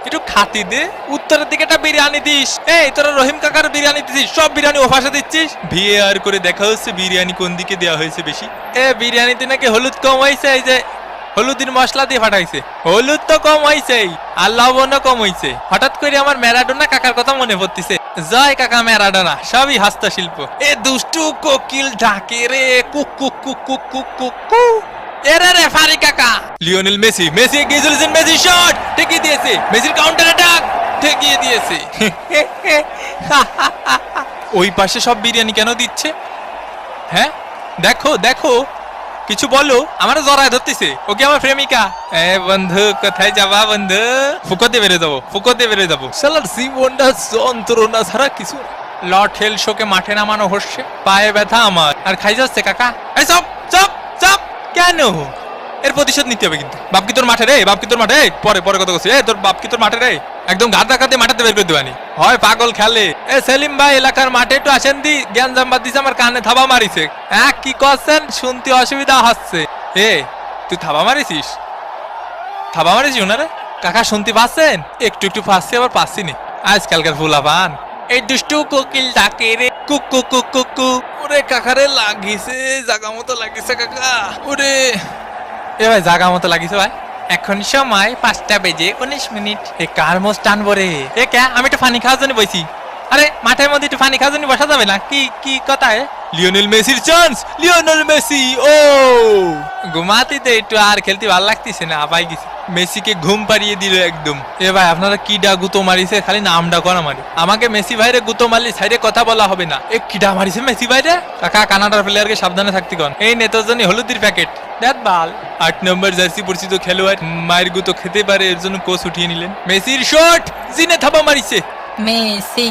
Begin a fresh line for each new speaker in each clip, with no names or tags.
একটু খাতি দে। উত্তরের দিকে একটা বিরিয়ানি দিস। এই তোরা রহিম কাকার বিরিয়ানি দিছিস, সব বিরিয়ানি ও পাশে দিচ্ছিস। ভিএআর করে দেখা হচ্ছে বিরিয়ানি কোন দিকে দেওয়া হয়েছে বেশি। বিরিয়ানিতে নাকি হলুদ কম হয়েছে, এই যে হলুদের মশলা দিয়ে ফাটাইছে। হলুদ তো কম হয়েছে আর লবণও কম হয়েছে। হঠাৎ করে আমার ম্যারাডোনা কাকার কথা মনে পড়তেছে। জয় কাকা ম্যারাডোনা, সবই হস্তশিল্প। দুষ্টু কোকিল ডাকে রে, cook cook cook cook cook cook কু। এরে রেফারি কাকা, লিওনেল মেসি, মেসি এগিয়ে চলেছেন, মেসি শট ঠেকিয়ে দিয়েছে, মেসির কাউন্টার অ্যাটাক ঠেকিয়ে দিয়েছে। ওই পাশে সব বিরিয়ানি কেন দিচ্ছে? হ্যাঁ দেখো দেখো, কিছু বলো। আমার জড়ায় ধরতেছে, ওকে আমার প্রেমিকা। বন্ধু কোথায় যাবা বন্ধু? ফুকতে বেড়ে যাবো, ফুকতে বেড়ে যাবো। শালার জীবনটা যন্ত্রণা ছাড়া কিছু। লর্ড হেল শোকে মাঠে নামানো হচ্ছে, পায়ে ব্যথা আমার আর খাই যাচ্ছে কাকা। এই চপ চপ চপ, কেন? এর প্রতিশোধ নিতে হবে কিন্তু। বাপ কি তোর মাঠে রে, বাপ কি তোর মাঠে? পরে পরে কথা বলছি। তোর বাপ কি তোর মাঠে রে? একদম গাদা কাতে মাঠে বের করে দেবানি হয়, পাগল খেলে। সেলিম ভাই এলাকার মাঠে একটু আসেন দি, জ্ঞান জাম্বাদ দিছে, আমার কানে থাবা মারিছে। হ্যাঁ কি করছেন? শুনতে অসুবিধা হচ্ছে। তুই থাবা মারিছিস? থাবা মারিছিস ওনারে? কাকা শুনতে পাচ্ছেন? একটু একটু পাচ্ছি, আবার পাচ্ছি নি। আজকালকার ফুলা পান। এই দুষ্টু কোকিল ডাকে রে, cook cook cook cook cook. ওরে কাকারে লাগিছে, জাগা মতো লাগিছে কাকা। ওরে ভাই জাগা মতো লাগিছে ভাই। এখন সময় 5টা বেজে 19 মিনিট। কার মোষ টানবো রে? কে? আমি একটু পানি খাওয়ার জন্য বসি। আরে মাঠের মধ্যে একটু পানি খাওয়ার জন্য বসা যাবে না? কি কি কথা? লিওনেল মেসির চান্স, লিওনেল মেসি। ও ঘুমাতে তো একটু আর খেলতে ভালো লাগতেছে না, আবাই গেছে। মেসিকে ঘুম পাড়িয়ে দিল একদম। ভাই আপনারা কি ডা গুতো মারিছে? খালি নামটা করা মারি। আমাকে মেসি ভাইরে গুতো মারলি সাইডে কথা বলা হবে না। কিডা মারিছে মেসি ভাইরে? কাকা কানাডার প্লেয়ারকে সাবধানে থাকতে কন। এই নেতার জন্য হলুদের প্যাকেট। 8 নম্বর জার্সি পরিচিত খেলোয়াড় মায়ের গুতো খেতে পারে, এর জন্য কোচ উঠিয়ে নিলেন। মেসির শট, জিনে থাবা মারিছে।
Messi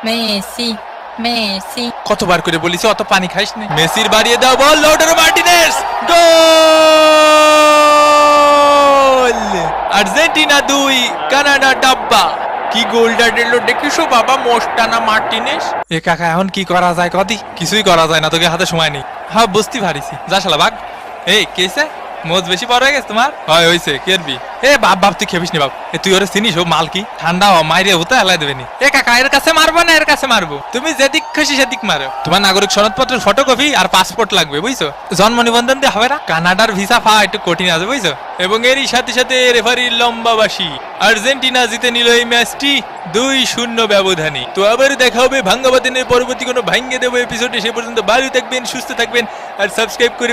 Messi Messi.
কতবার করে বলিস অত পানি খাইস না। মেসির বাড়িয়ে দাও বল, লাউটারো মার্টিনেজ, গোল! আর্জেন্টিনা 2, কানাডা ডাব্বা। কি গোলটা দিল দেখিছো বাবা, মোস্টানা মার্টিনেজ। কাকা এখন কি করা যায় কদি? কিছুই করা যায় না, তোকে হাতে সময় নেই। হ্যাঁ বুঝতে পারিছি, যা শালা ভাগ। কেছে মোজ বেশি বড় হয়ে গেছে তোমার? হয় হইছে, কেরবি। বাপ বাপ তুই খেপিস নি বাপ। তুই ওরে চিনিস? ও মাল কি ঠান্ডা হ, মাইরে হতে হেলাই দেবেনি। কাকা এর কাছে মারবো না, এর কাছে মারবো। তুমি যেদিক খুশি সেদিক মারো। তোমার নাগরিক সনদপত্রের ফটোকপি আর পাসপোর্ট লাগবে, বুঝছো? জন্ম নিবন্ধন দিয়ে হবে না। কানাডার ভিসা পাওয়া একটু কঠিন আছে, বুঝছো? এবং এরই সাথে সাথে রেফারির লম্বাবাসী। আর্জেন্টিনা জিতে নিল এই ম্যাচটি 2-0 ব্যবধানে। তো আবার দেখা হবে ভাঙ্গাবাদিনের পরবর্তী কোনো ভাঙ্গে দেবো এপিসোডে। সে পর্যন্ত ভালো থাকবেন, সুস্থ থাকবেন আর সাবস্ক্রাইব করে